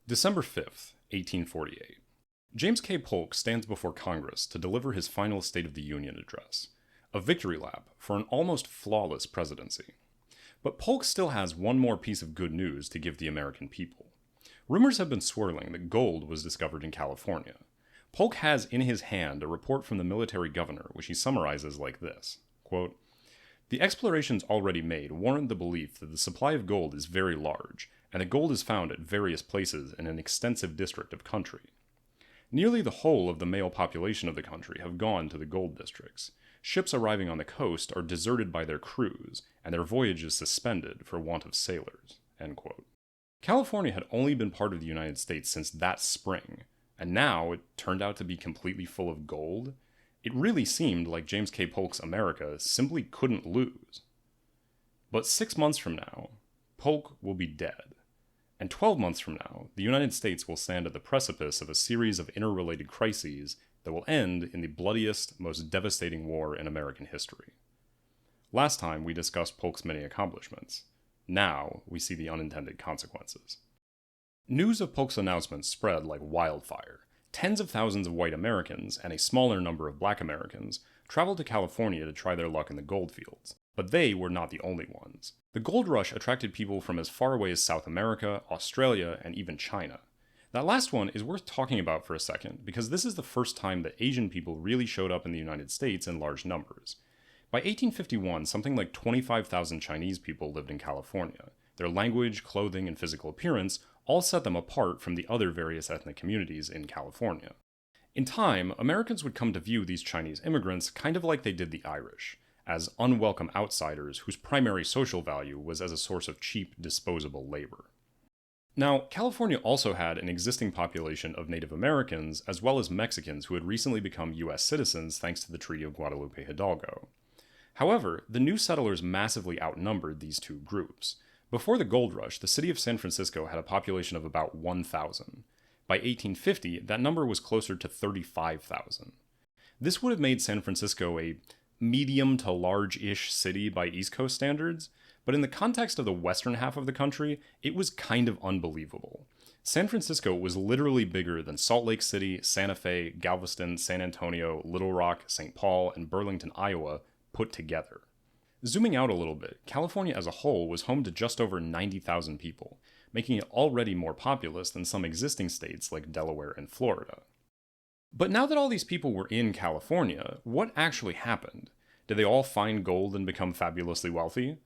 December 5th, 1848. James K. Polk stands before Congress to deliver his final State of the Union address, a victory lap for an almost flawless presidency. But Polk still has one more piece of good news to give the American people. Rumors have been swirling that gold was discovered in California. Polk has in his hand a report from the military governor, which he summarizes like this, quote, "The explorations already made warrant the belief that the supply of gold is very large, and that gold is found at various places in an extensive district of country. Nearly the whole of the male population of the country have gone to the gold districts. Ships arriving on the coast are deserted by their crews, and their voyages suspended for want of sailors." End quote. California had only been part of the United States since that spring, and now it turned out to be completely full of gold. It really seemed like James K. Polk's America simply couldn't lose. But 6 months from now, Polk will be dead. And 12 months from now, the United States will stand at the precipice of a series of interrelated crises that will end in the bloodiest, most devastating war in American history. Last time, we discussed Polk's many accomplishments. Now, we see the unintended consequences. News of Polk's announcement spread like wildfire. Tens of thousands of white Americans and a smaller number of black Americans traveled to California to try their luck in the gold fields. But they were not the only ones. The gold rush attracted people from as far away as South America, Australia, and even China. That last one is worth talking about for a second, because this is the first time that Asian people really showed up in the United States in large numbers. By 1851, something like 25,000 Chinese people lived in California. Their language, clothing, and physical appearance all set them apart from the other various ethnic communities in California. In time, Americans would come to view these Chinese immigrants kind of like they did the Irish, as unwelcome outsiders whose primary social value was as a source of cheap, disposable labor. Now, California also had an existing population of Native Americans as well as Mexicans who had recently become US citizens thanks to the Treaty of Guadalupe Hidalgo. However, the new settlers massively outnumbered these two groups. Before the gold rush, the city of San Francisco had a population of about 1,000. By 1850, that number was closer to 35,000. This would have made San Francisco a medium to large-ish city by East Coast standards, but in the context of the western half of the country, it was kind of unbelievable. San Francisco was literally bigger than Salt Lake City, Santa Fe, Galveston, San Antonio, Little Rock, St. Paul, and Burlington, Iowa, put together. Zooming out a little bit, California as a whole was home to just over 90,000 people, making it already more populous than some existing states like Delaware and Florida. But now that all these people were in California, what actually happened? Did they all find gold and become fabulously wealthy?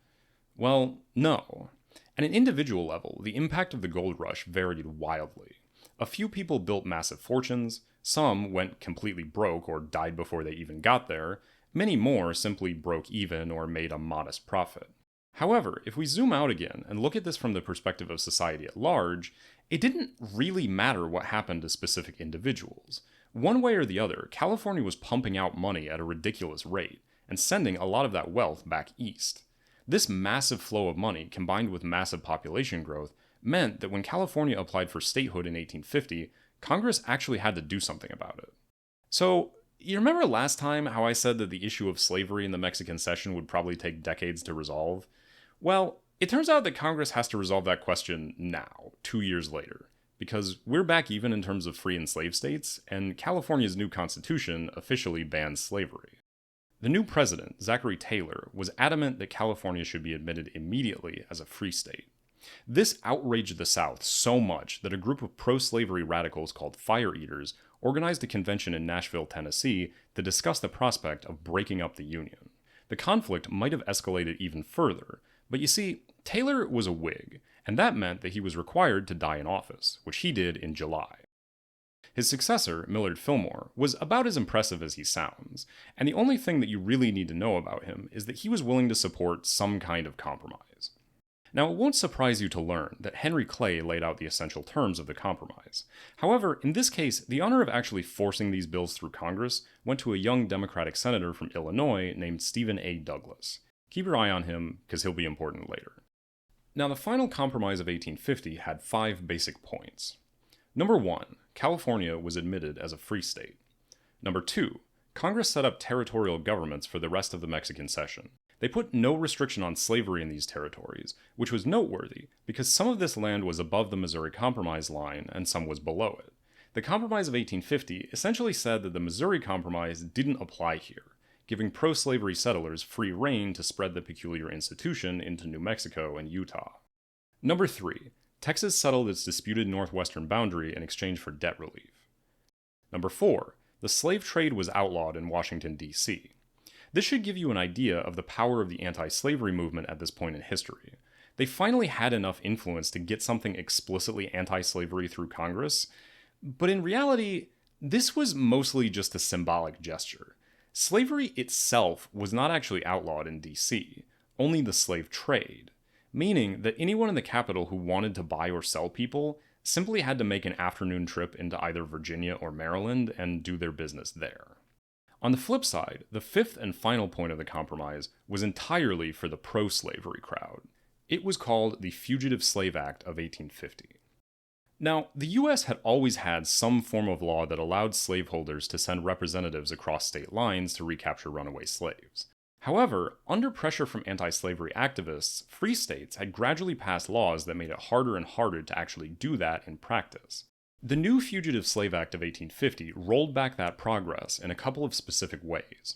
Well, no. At an individual level, the impact of the gold rush varied wildly. A few people built massive fortunes, some went completely broke or died before they even got there, many more simply broke even or made a modest profit. However, if we zoom out again and look at this from the perspective of society at large, it didn't really matter what happened to specific individuals. One way or the other, California was pumping out money at a ridiculous rate, and sending a lot of that wealth back east. This massive flow of money, combined with massive population growth, meant that when California applied for statehood in 1850, Congress actually had to do something about it. So, you remember last time how I said that the issue of slavery in the Mexican Cession would probably take decades to resolve? Well, it turns out that Congress has to resolve that question now, 2 years later, because we're back even in terms of free and slave states, and California's new constitution officially bans slavery. The new president, Zachary Taylor, was adamant that California should be admitted immediately as a free state. This outraged the South so much that a group of pro-slavery radicals called Fire Eaters organized a convention in Nashville, Tennessee, to discuss the prospect of breaking up the Union. The conflict might have escalated even further, but you see, Taylor was a Whig, and that meant that he was required to die in office, which he did in July. His successor, Millard Fillmore, was about as impressive as he sounds, and the only thing that you really need to know about him is that he was willing to support some kind of compromise. Now, it won't surprise you to learn that Henry Clay laid out the essential terms of the compromise. However, in this case, the honor of actually forcing these bills through Congress went to a young Democratic senator from Illinois named Stephen A. Douglas. Keep your eye on him, because he'll be important later. Now, the final compromise of 1850 had 5 basic points. Number 1, California was admitted as a free state. Number 2, Congress set up territorial governments for the rest of the Mexican Cession. They put no restriction on slavery in these territories, which was noteworthy because some of this land was above the Missouri Compromise line and some was below it. The Compromise of 1850 essentially said that the Missouri Compromise didn't apply here, giving pro-slavery settlers free rein to spread the peculiar institution into New Mexico and Utah. Number 3. Texas settled its disputed northwestern boundary in exchange for debt relief. Number 4. The slave trade was outlawed in Washington, D.C. This should give you an idea of the power of the anti-slavery movement at this point in history. They finally had enough influence to get something explicitly anti-slavery through Congress, but in reality, this was mostly just a symbolic gesture. Slavery itself was not actually outlawed in D.C., only the slave trade, meaning that anyone in the capital who wanted to buy or sell people simply had to make an afternoon trip into either Virginia or Maryland and do their business there. On the flip side, the fifth and final point of the compromise was entirely for the pro-slavery crowd. It was called the Fugitive Slave Act of 1850. Now, the US had always had some form of law that allowed slaveholders to send representatives across state lines to recapture runaway slaves. However, under pressure from anti-slavery activists, free states had gradually passed laws that made it harder and harder to actually do that in practice. The new Fugitive Slave Act of 1850 rolled back that progress in a couple of specific ways.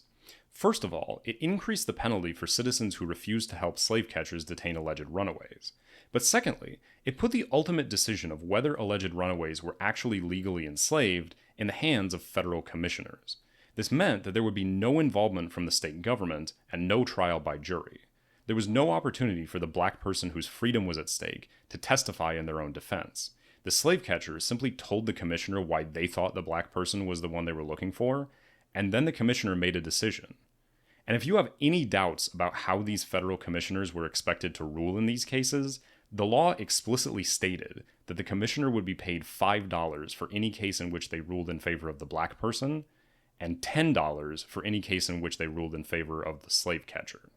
First of all, it increased the penalty for citizens who refused to help slave catchers detain alleged runaways. But secondly, it put the ultimate decision of whether alleged runaways were actually legally enslaved in the hands of federal commissioners. This meant that there would be no involvement from the state government and no trial by jury. There was no opportunity for the black person whose freedom was at stake to testify in their own defense. The slave catchers simply told the commissioner why they thought the black person was the one they were looking for, and then the commissioner made a decision. And if you have any doubts about how these federal commissioners were expected to rule in these cases, the law explicitly stated that the commissioner would be paid $5 for any case in which they ruled in favor of the black person, and $10 for any case in which they ruled in favor of the slave catcher.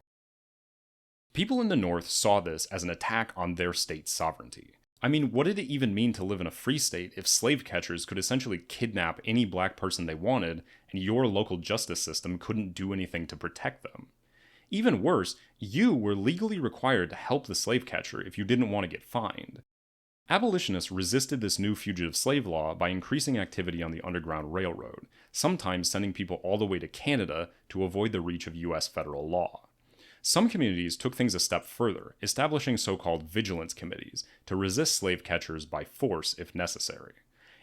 People in the North saw this as an attack on their state's sovereignty. I mean, what did it even mean to live in a free state if slave catchers could essentially kidnap any black person they wanted, and your local justice system couldn't do anything to protect them? Even worse, you were legally required to help the slave catcher if you didn't want to get fined. Abolitionists resisted this new fugitive slave law by increasing activity on the Underground Railroad, sometimes sending people all the way to Canada to avoid the reach of US federal law. Some communities took things a step further, establishing so-called vigilance committees to resist slave catchers by force if necessary.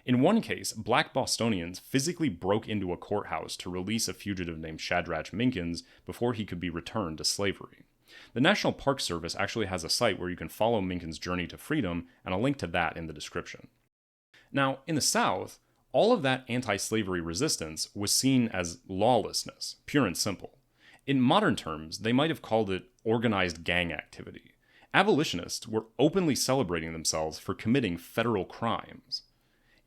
In one case, black Bostonians physically broke into a courthouse to release a fugitive named Shadrach Minkins before he could be returned to slavery. The National Park Service actually has a site where you can follow Minkins' journey to freedom, and I'll link to that in the description. Now, in the South, all of that anti-slavery resistance was seen as lawlessness, pure and simple. In modern terms, they might have called it organized gang activity. Abolitionists were openly celebrating themselves for committing federal crimes.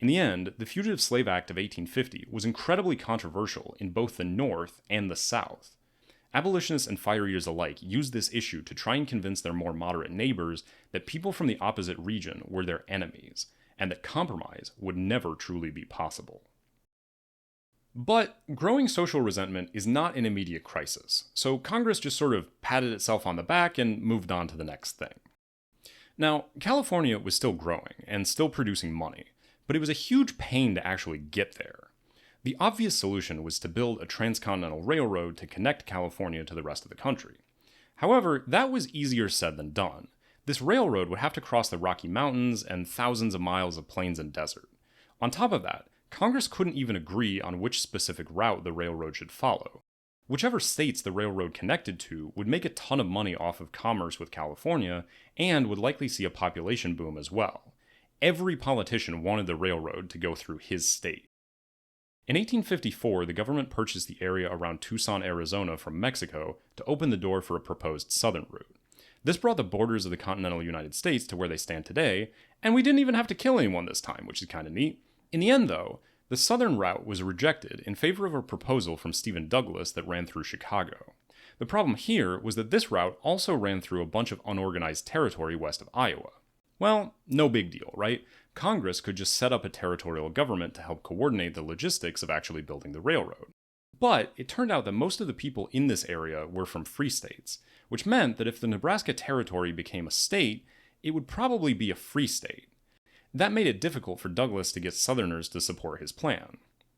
In the end, the Fugitive Slave Act of 1850 was incredibly controversial in both the North and the South. Abolitionists and fire eaters alike used this issue to try and convince their more moderate neighbors that people from the opposite region were their enemies, and that compromise would never truly be possible. But growing social resentment is not an immediate crisis, so Congress just sort of patted itself on the back and moved on to the next thing. Now, California was still growing and still producing money, but it was a huge pain to actually get there. The obvious solution was to build a transcontinental railroad to connect California to the rest of the country. However, that was easier said than done. This railroad would have to cross the Rocky Mountains and thousands of miles of plains and desert. On top of that, Congress couldn't even agree on which specific route the railroad should follow. Whichever states the railroad connected to would make a ton of money off of commerce with California and would likely see a population boom as well. Every politician wanted the railroad to go through his state. In 1854, the government purchased the area around Tucson, Arizona from Mexico to open the door for a proposed southern route. This brought the borders of the continental United States to where they stand today, and we didn't even have to kill anyone this time, which is kind of neat. In the end, though, the southern route was rejected in favor of a proposal from Stephen Douglas that ran through Chicago. The problem here was that this route also ran through a bunch of unorganized territory west of Iowa. Well, no big deal, right? Congress could just set up a territorial government to help coordinate the logistics of actually building the railroad. But it turned out that most of the people in this area were from free states, which meant that if the Nebraska Territory became a state, it would probably be a free state. That made it difficult for Douglas to get Southerners to support his plan.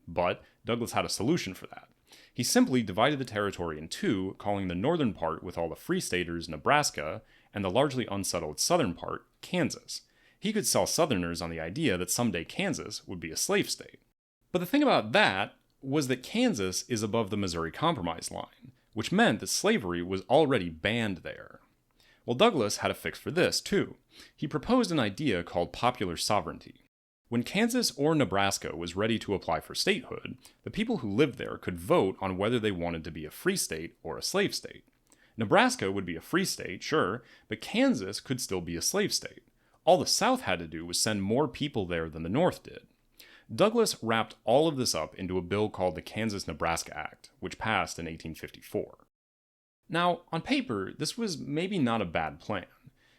But Douglas had a solution for that. He simply divided the territory in two, calling the northern part with all the free staters Nebraska, and the largely unsettled southern part Kansas. He could sell Southerners on the idea that someday Kansas would be a slave state. But the thing about that was that Kansas is above the Missouri Compromise line, which meant that slavery was already banned there. Well, Douglas had a fix for this, too. He proposed an idea called popular sovereignty. When Kansas or Nebraska was ready to apply for statehood, the people who lived there could vote on whether they wanted to be a free state or a slave state. Nebraska would be a free state, sure, but Kansas could still be a slave state. All the South had to do was send more people there than the North did. Douglas wrapped all of this up into a bill called the Kansas-Nebraska Act, which passed in 1854. Now, on paper, this was maybe not a bad plan.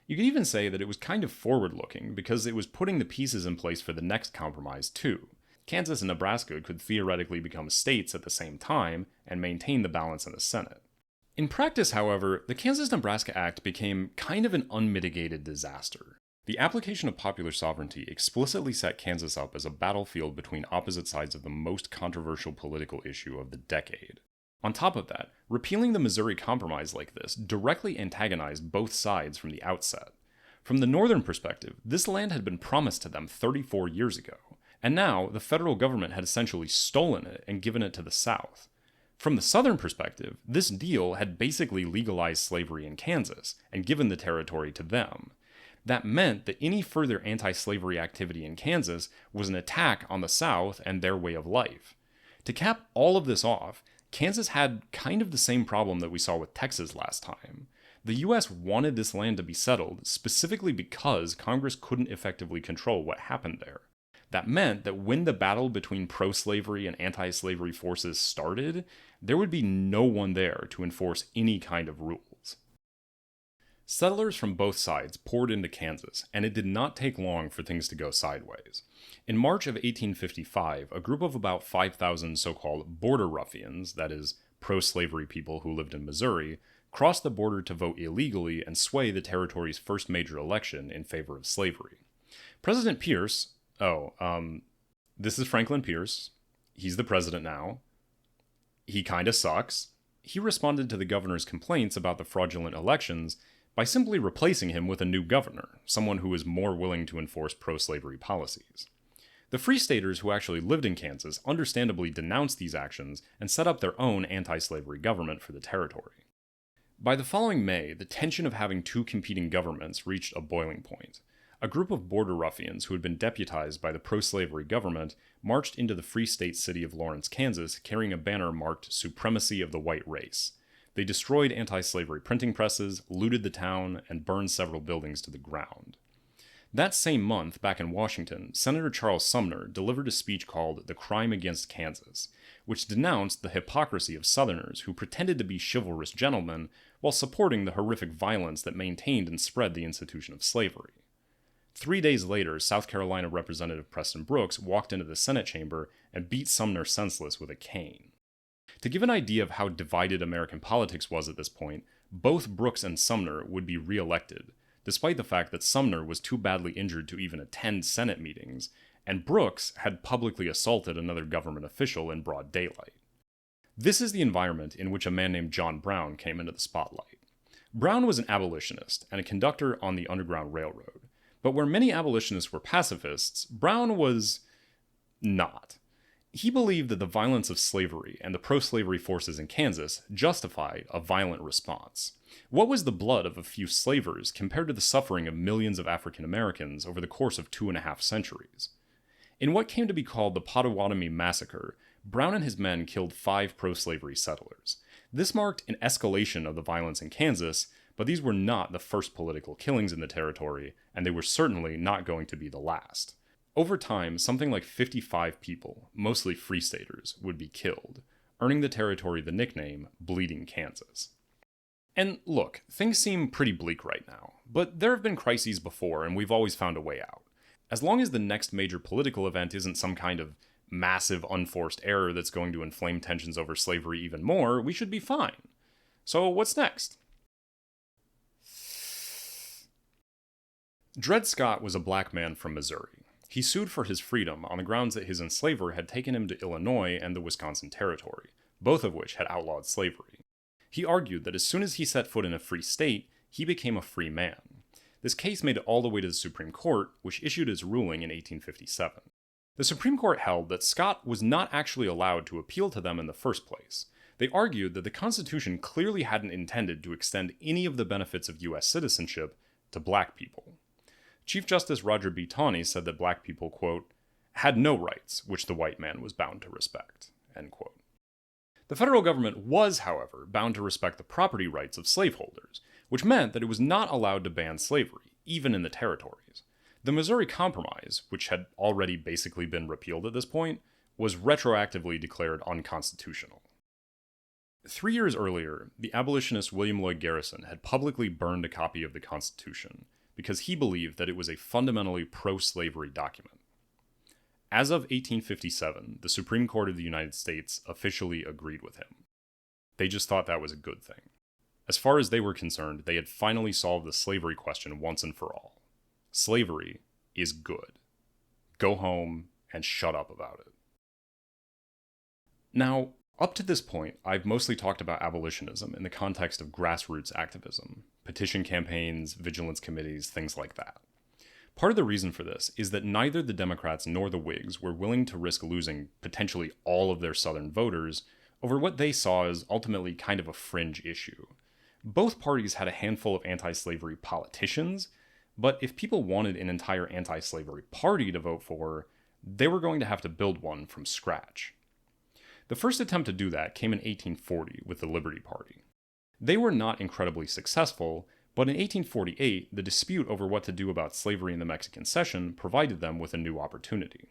You could even say that it was kind of forward-looking, because it was putting the pieces in place for the next compromise, too. Kansas and Nebraska could theoretically become states at the same time and maintain the balance in the Senate. In practice, however, the Kansas-Nebraska Act became kind of an unmitigated disaster. The application of popular sovereignty explicitly set Kansas up as a battlefield between opposite sides of the most controversial political issue of the decade. On top of that, repealing the Missouri Compromise like this directly antagonized both sides from the outset. From the northern perspective, this land had been promised to them 34 years ago, and now the federal government had essentially stolen it and given it to the South. From the southern perspective, this deal had basically legalized slavery in Kansas and given the territory to them. That meant that any further anti-slavery activity in Kansas was an attack on the South and their way of life. To cap all of this off, Kansas had kind of the same problem that we saw with Texas last time. The US wanted this land to be settled specifically because Congress couldn't effectively control what happened there. That meant that when the battle between pro-slavery and anti-slavery forces started, there would be no one there to enforce any kind of rules. Settlers from both sides poured into Kansas, and it did not take long for things to go sideways. In March of 1855, a group of about 5,000 so-called border ruffians, that is, pro-slavery people who lived in Missouri, crossed the border to vote illegally and sway the territory's first major election in favor of slavery. President Pierce, this is Franklin Pierce. He's the president now. He kinda sucks. He responded to the governor's complaints about the fraudulent elections by simply replacing him with a new governor, someone who was more willing to enforce pro-slavery policies. The Free Staters who actually lived in Kansas understandably denounced these actions and set up their own anti-slavery government for the territory. By the following May, the tension of having two competing governments reached a boiling point. A group of border ruffians who had been deputized by the pro-slavery government marched into the Free State city of Lawrence, Kansas, carrying a banner marked "Supremacy of the White Race." They destroyed anti-slavery printing presses, looted the town, and burned several buildings to the ground. That same month, back in Washington, Senator Charles Sumner delivered a speech called "The Crime Against Kansas," which denounced the hypocrisy of Southerners who pretended to be chivalrous gentlemen while supporting the horrific violence that maintained and spread the institution of slavery. 3 days later, South Carolina Representative Preston Brooks walked into the Senate chamber and beat Sumner senseless with a cane. To give an idea of how divided American politics was at this point, both Brooks and Sumner would be re-elected, despite the fact that Sumner was too badly injured to even attend Senate meetings, and Brooks had publicly assaulted another government official in broad daylight. This is the environment in which a man named John Brown came into the spotlight. Brown was an abolitionist and a conductor on the Underground Railroad, but where many abolitionists were pacifists, Brown was not. He believed that the violence of slavery and the pro-slavery forces in Kansas justified a violent response. What was the blood of a few slavers compared to the suffering of millions of African Americans over the course of 2.5 centuries? In what came to be called the Pottawatomie Massacre, Brown and his men killed 5 pro-slavery settlers. This marked an escalation of the violence in Kansas, but these were not the first political killings in the territory, and they were certainly not going to be the last. Over time, something like 55 people, mostly Free Staters, would be killed, earning the territory the nickname Bleeding Kansas. And look, things seem pretty bleak right now, but there have been crises before and we've always found a way out. As long as the next major political event isn't some kind of massive unforced error that's going to inflame tensions over slavery even more, we should be fine. So what's next? Dred Scott was a black man from Missouri. He sued for his freedom on the grounds that his enslaver had taken him to Illinois and the Wisconsin Territory, both of which had outlawed slavery. He argued that as soon as he set foot in a free state, he became a free man. This case made it all the way to the Supreme Court, which issued its ruling in 1857. The Supreme Court held that Scott was not actually allowed to appeal to them in the first place. They argued that the Constitution clearly hadn't intended to extend any of the benefits of U.S. citizenship to black people. Chief Justice Roger B. Taney said that black people, quote, had no rights which the white man was bound to respect, end quote. The federal government was, however, bound to respect the property rights of slaveholders, which meant that it was not allowed to ban slavery, even in the territories. The Missouri Compromise, which had already basically been repealed at this point, was retroactively declared unconstitutional. 3 years earlier, the abolitionist William Lloyd Garrison had publicly burned a copy of the Constitution, because he believed that it was a fundamentally pro-slavery document. As of 1857, the Supreme Court of the United States officially agreed with him. They just thought that was a good thing. As far as they were concerned, they had finally solved the slavery question once and for all. Slavery is good. Go home and shut up about it. Now, up to this point, I've mostly talked about abolitionism in the context of grassroots activism, petition campaigns, vigilance committees, things like that. Part of the reason for this is that neither the Democrats nor the Whigs were willing to risk losing potentially all of their Southern voters over what they saw as ultimately kind of a fringe issue. Both parties had a handful of anti-slavery politicians, but if people wanted an entire anti-slavery party to vote for, they were going to have to build one from scratch. The first attempt to do that came in 1840 with the Liberty Party. They were not incredibly successful, but in 1848, the dispute over what to do about slavery in the Mexican Cession provided them with a new opportunity.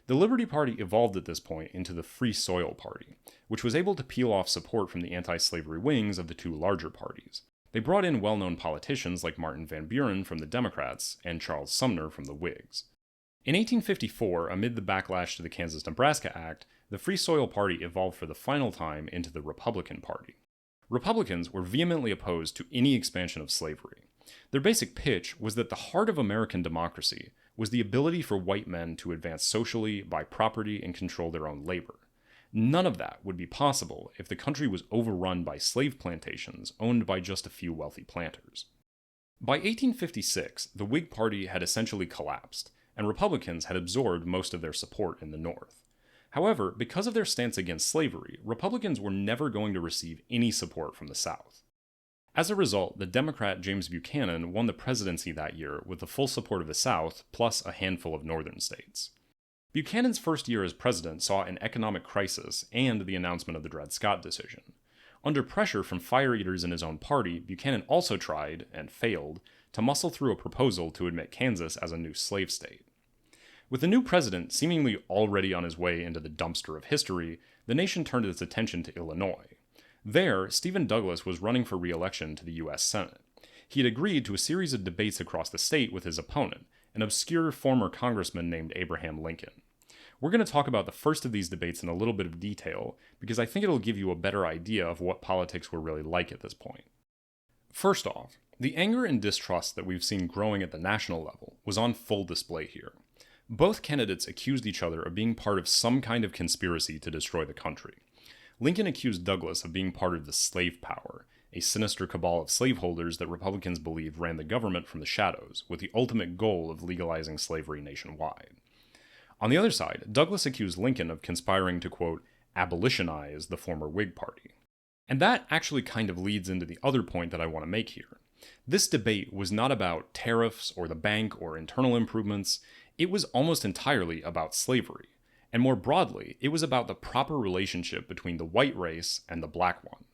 The Liberty Party evolved at this point into the Free Soil Party, which was able to peel off support from the anti-slavery wings of the two larger parties. They brought in well-known politicians like Martin Van Buren from the Democrats and Charles Sumner from the Whigs. In 1854, amid the backlash to the Kansas-Nebraska Act, the Free Soil Party evolved for the final time into the Republican Party. Republicans were vehemently opposed to any expansion of slavery. Their basic pitch was that the heart of American democracy was the ability for white men to advance socially, buy property, and control their own labor. None of that would be possible if the country was overrun by slave plantations owned by just a few wealthy planters. By 1856, the Whig Party had essentially collapsed, and Republicans had absorbed most of their support in the North. However, because of their stance against slavery, Republicans were never going to receive any support from the South. As a result, the Democrat James Buchanan won the presidency that year with the full support of the South, plus a handful of northern states. Buchanan's first year as president saw an economic crisis and the announcement of the Dred Scott decision. Under pressure from fire eaters in his own party, Buchanan also tried, and failed, to muscle through a proposal to admit Kansas as a new slave state. With the new president seemingly already on his way into the dumpster of history, the nation turned its attention to Illinois. There, Stephen Douglas was running for re-election to the U.S. Senate. He had agreed to a series of debates across the state with his opponent, an obscure former congressman named Abraham Lincoln. We're going to talk about the first of these debates in a little bit of detail, because I think it'll give you a better idea of what politics were really like at this point. First off, the anger and distrust that we've seen growing at the national level was on full display here. Both candidates accused each other of being part of some kind of conspiracy to destroy the country. Lincoln accused Douglas of being part of the slave power, a sinister cabal of slaveholders that Republicans believed ran the government from the shadows, with the ultimate goal of legalizing slavery nationwide. On the other side, Douglas accused Lincoln of conspiring to, quote, abolitionize the former Whig Party. And that actually kind of leads into the other point that I want to make here. This debate was not about tariffs or the bank or internal improvements. It was almost entirely about slavery. And more broadly, it was about the proper relationship between the white race and the black one.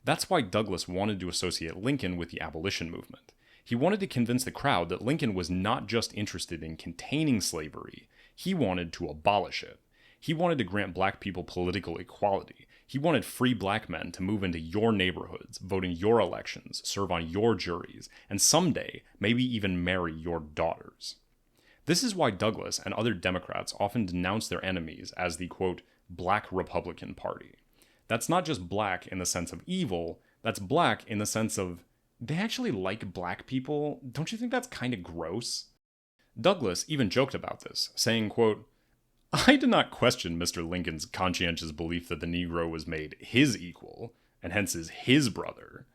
That's why Douglas wanted to associate Lincoln with the abolition movement. He wanted to convince the crowd that Lincoln was not just interested in containing slavery, he wanted to abolish it. He wanted to grant black people political equality. He wanted free black men to move into your neighborhoods, vote in your elections, serve on your juries, and someday maybe even marry your daughters. This is why Douglas and other Democrats often denounce their enemies as the, quote, Black Republican Party. That's not just black in the sense of evil, that's black in the sense of, they actually like black people? Don't you think that's kind of gross? Douglas even joked about this, saying, quote, I did not question Mr. Lincoln's conscientious belief that the Negro was made his equal, and hence is his brother.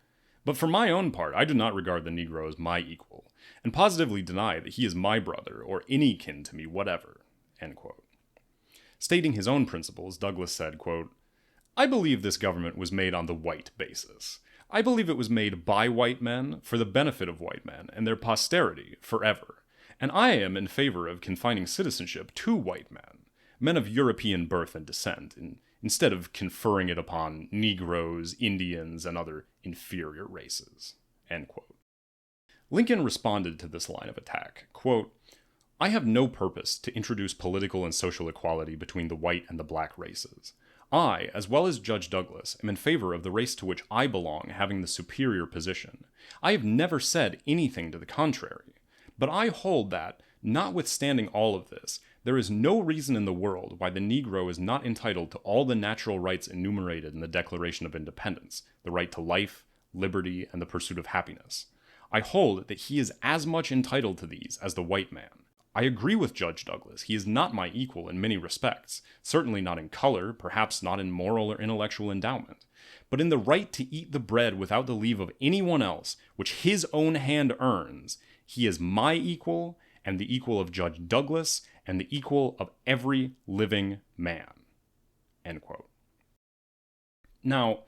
But for my own part, I do not regard the Negro as my equal, and positively deny that he is my brother or any kin to me whatever, end quote. Stating his own principles, Douglas said, quote, I believe this government was made on the white basis. I believe it was made by white men for the benefit of white men and their posterity forever. And I am in favor of confining citizenship to white men of European birth and descent, instead of conferring it upon Negroes, Indians, and other inferior races, end quote. Lincoln responded to this line of attack, quote, I have no purpose to introduce political and social equality between the white and the black races. I, as well as Judge Douglas, am in favor of the race to which I belong having the superior position. I have never said anything to the contrary. But I hold that, notwithstanding all of this, there is no reason in the world why the Negro is not entitled to all the natural rights enumerated in the Declaration of Independence, the right to life, liberty, and the pursuit of happiness. I hold that he is as much entitled to these as the white man. I agree with Judge Douglas. He is not my equal in many respects, certainly not in color, perhaps not in moral or intellectual endowment, but in the right to eat the bread without the leave of anyone else, which his own hand earns. He is my equal, and the equal of Judge Douglas, and the equal of every living man. End quote. Now,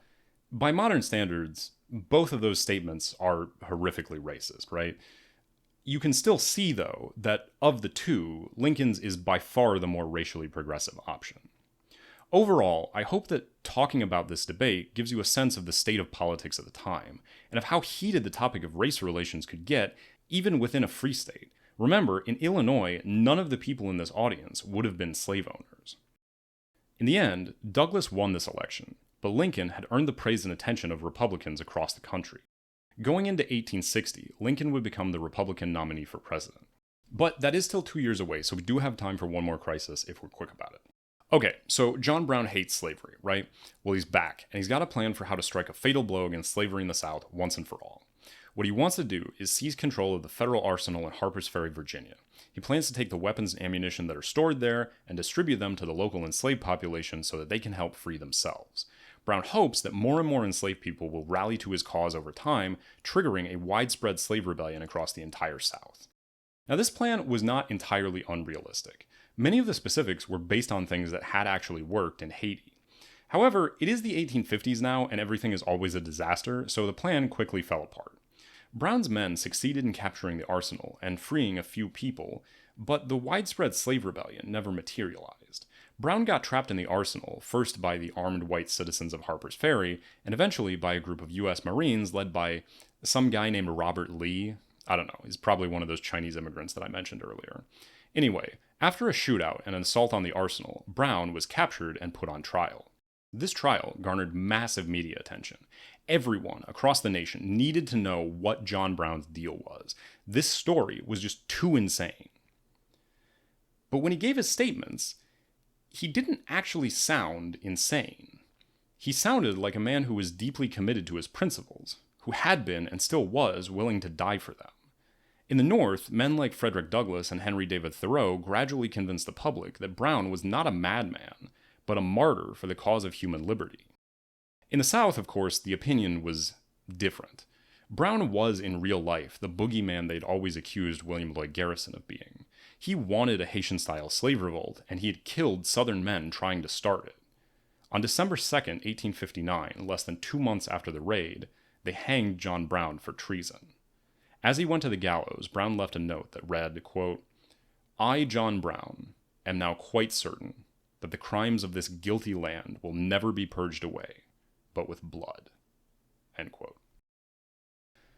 by modern standards, both of those statements are horrifically racist, right? You can still see, though, that of the two, Lincoln's is by far the more racially progressive option. Overall, I hope that talking about this debate gives you a sense of the state of politics at the time, and of how heated the topic of race relations could get, even within a free state. Remember, in Illinois, none of the people in this audience would have been slave owners. In the end, Douglas won this election, but Lincoln had earned the praise and attention of Republicans across the country. Going into 1860, Lincoln would become the Republican nominee for president. But that is still 2 years away, so we do have time for one more crisis if we're quick about it. Okay, so John Brown hates slavery, right? Well, he's back, and he's got a plan for how to strike a fatal blow against slavery in the South once and for all. What he wants to do is seize control of the federal arsenal in Harper's Ferry, Virginia. He plans to take the weapons and ammunition that are stored there and distribute them to the local enslaved population so that they can help free themselves. Brown hopes that more and more enslaved people will rally to his cause over time, triggering a widespread slave rebellion across the entire South. Now, this plan was not entirely unrealistic. Many of the specifics were based on things that had actually worked in Haiti. However, it is the 1850s now, and everything is always a disaster, so the plan quickly fell apart. Brown's men succeeded in capturing the arsenal and freeing a few people, but the widespread slave rebellion never materialized. Brown got trapped in the arsenal, first by the armed white citizens of Harper's Ferry, and eventually by a group of U.S. Marines led by some guy named Robert Lee. I don't know, he's probably one of those Chinese immigrants that I mentioned earlier. Anyway, after a shootout and an assault on the arsenal, Brown was captured and put on trial. This trial garnered massive media attention. Everyone across the nation needed to know what John Brown's deal was. This story was just too insane. But when he gave his statements, he didn't actually sound insane. He sounded like a man who was deeply committed to his principles, who had been and still was willing to die for them. In the North, men like Frederick Douglass and Henry David Thoreau gradually convinced the public that Brown was not a madman, but a martyr for the cause of human liberty. In the South, of course, the opinion was different. Brown was, in real life, the boogeyman they'd always accused William Lloyd Garrison of being. He wanted a Haitian-style slave revolt, and he had killed Southern men trying to start it. On December 2nd, 1859, less than 2 months after the raid, they hanged John Brown for treason. As he went to the gallows, Brown left a note that read, quote, I, John Brown, am now quite certain that the crimes of this guilty land will never be purged away, but with blood. End quote.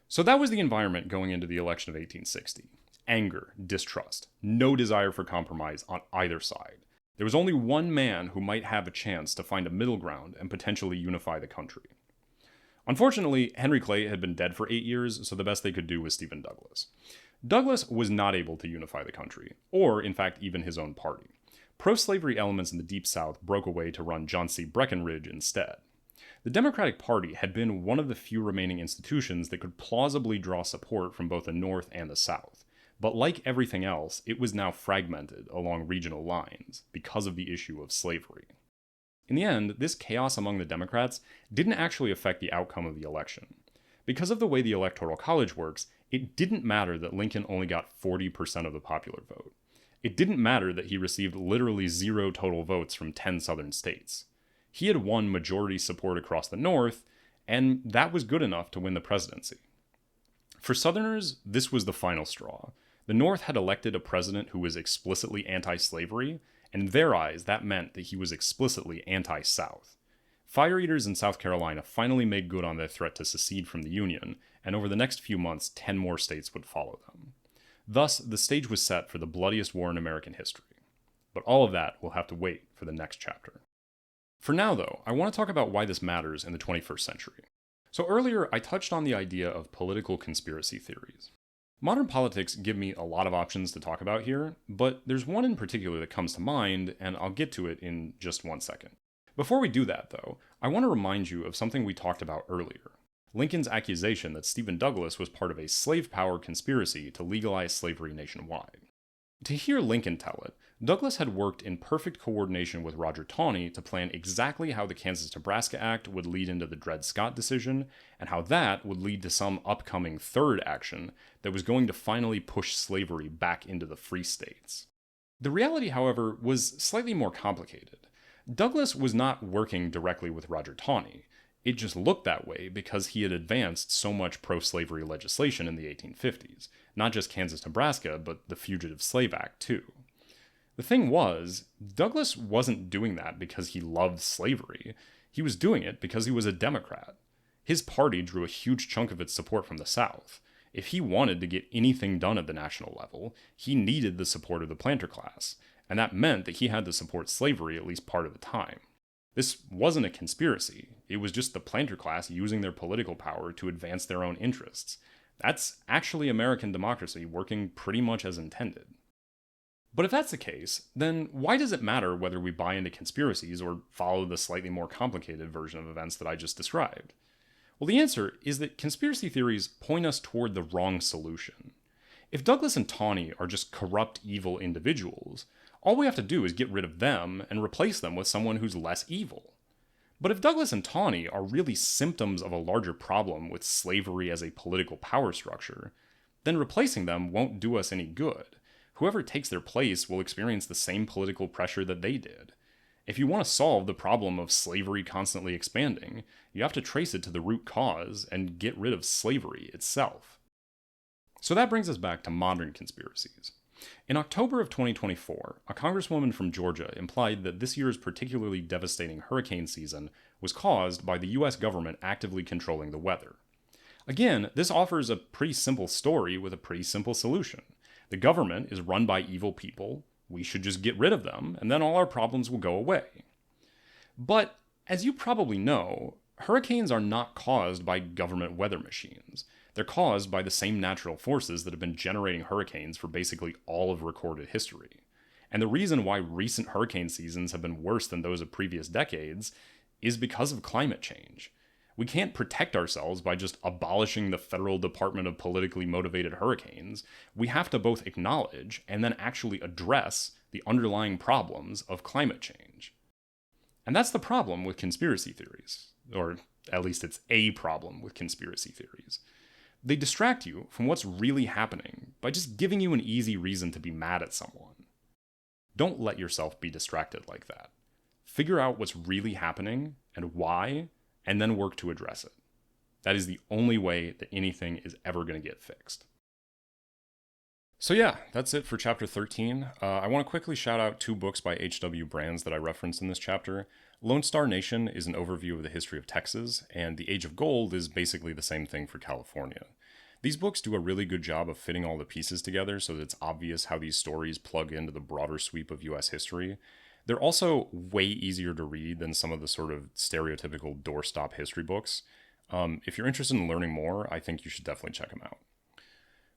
So that was the environment going into the election of 1860. Anger, distrust, no desire for compromise on either side. There was only one man who might have a chance to find a middle ground and potentially unify the country. Unfortunately, Henry Clay had been dead for 8 years, so the best they could do was Stephen Douglas. Douglas was not able to unify the country, or, in fact, even his own party. Pro-slavery elements in the Deep South broke away to run John C. Breckinridge instead. The Democratic Party had been one of the few remaining institutions that could plausibly draw support from both the North and the South. But like everything else, it was now fragmented along regional lines because of the issue of slavery. In the end, this chaos among the Democrats didn't actually affect the outcome of the election. Because of the way the Electoral College works, it didn't matter that Lincoln only got 40% of the popular vote. It didn't matter that he received literally 0 total votes from 10 southern states. He had won majority support across the North, and that was good enough to win the presidency. For Southerners, this was the final straw. The North had elected a president who was explicitly anti-slavery, and in their eyes, that meant that he was explicitly anti-South. Fire eaters in South Carolina finally made good on their threat to secede from the Union, and over the next few months, 10 more states would follow them. Thus, the stage was set for the bloodiest war in American history. But all of that will have to wait for the next chapter. For now, though, I want to talk about why this matters in the 21st century. So earlier, I touched on the idea of political conspiracy theories. Modern politics give me a lot of options to talk about here, but there's one in particular that comes to mind, and I'll get to it in just one second. Before we do that, though, I want to remind you of something we talked about earlier. Lincoln's accusation that Stephen Douglas was part of a slave power conspiracy to legalize slavery nationwide. To hear Lincoln tell it, Douglas had worked in perfect coordination with Roger Taney to plan exactly how the Kansas-Nebraska Act would lead into the Dred Scott decision, and how that would lead to some upcoming third action that was going to finally push slavery back into the free states. The reality, however, was slightly more complicated. Douglas was not working directly with Roger Taney. It just looked that way because he had advanced so much pro-slavery legislation in the 1850s, not just Kansas-Nebraska, but the Fugitive Slave Act too. The thing was, Douglas wasn't doing that because he loved slavery. He was doing it because he was a Democrat. His party drew a huge chunk of its support from the South. If he wanted to get anything done at the national level, he needed the support of the planter class, and that meant that he had to support slavery at least part of the time. This wasn't a conspiracy. It was just the planter class using their political power to advance their own interests. That's actually American democracy working pretty much as intended. But if that's the case, then why does it matter whether we buy into conspiracies or follow the slightly more complicated version of events that I just described? Well, the answer is that conspiracy theories point us toward the wrong solution. If Douglas and Taney are just corrupt, evil individuals, all we have to do is get rid of them and replace them with someone who's less evil. But if Douglas and Taney are really symptoms of a larger problem with slavery as a political power structure, then replacing them won't do us any good. Whoever takes their place will experience the same political pressure that they did. If you want to solve the problem of slavery constantly expanding, you have to trace it to the root cause and get rid of slavery itself. So that brings us back to modern conspiracies. In October of 2024, a congresswoman from Georgia implied that this year's particularly devastating hurricane season was caused by the US government actively controlling the weather. Again, this offers a pretty simple story with a pretty simple solution. The government is run by evil people. We should just get rid of them, and then all our problems will go away. But, as you probably know, hurricanes are not caused by government weather machines. They're caused by the same natural forces that have been generating hurricanes for basically all of recorded history. And the reason why recent hurricane seasons have been worse than those of previous decades is because of climate change. We can't protect ourselves by just abolishing the Federal Department of Politically Motivated Hurricanes. We have to both acknowledge and then actually address the underlying problems of climate change. And that's the problem with conspiracy theories, or at least it's a problem with conspiracy theories. They distract you from what's really happening by just giving you an easy reason to be mad at someone. Don't let yourself be distracted like that. Figure out what's really happening and why, and then work to address it. That is the only way that anything is ever going to get fixed. So yeah, that's it for chapter 13. I want to quickly shout out 2 books by H.W. Brands that I referenced in this chapter. Lone Star Nation is an overview of the history of Texas, and The Age of Gold is basically the same thing for California. These books do a really good job of fitting all the pieces together so that it's obvious how these stories plug into the broader sweep of US history. They're also way easier to read than some of the sort of stereotypical doorstop history books. If you're interested in learning more, I think you should definitely check them out.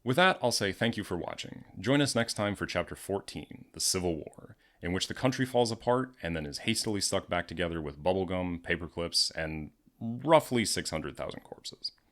With that, I'll say thank you for watching. Join us next time for Chapter 14, The Civil War, in which the country falls apart and then is hastily stuck back together with bubblegum, paper clips, and roughly 600,000 corpses.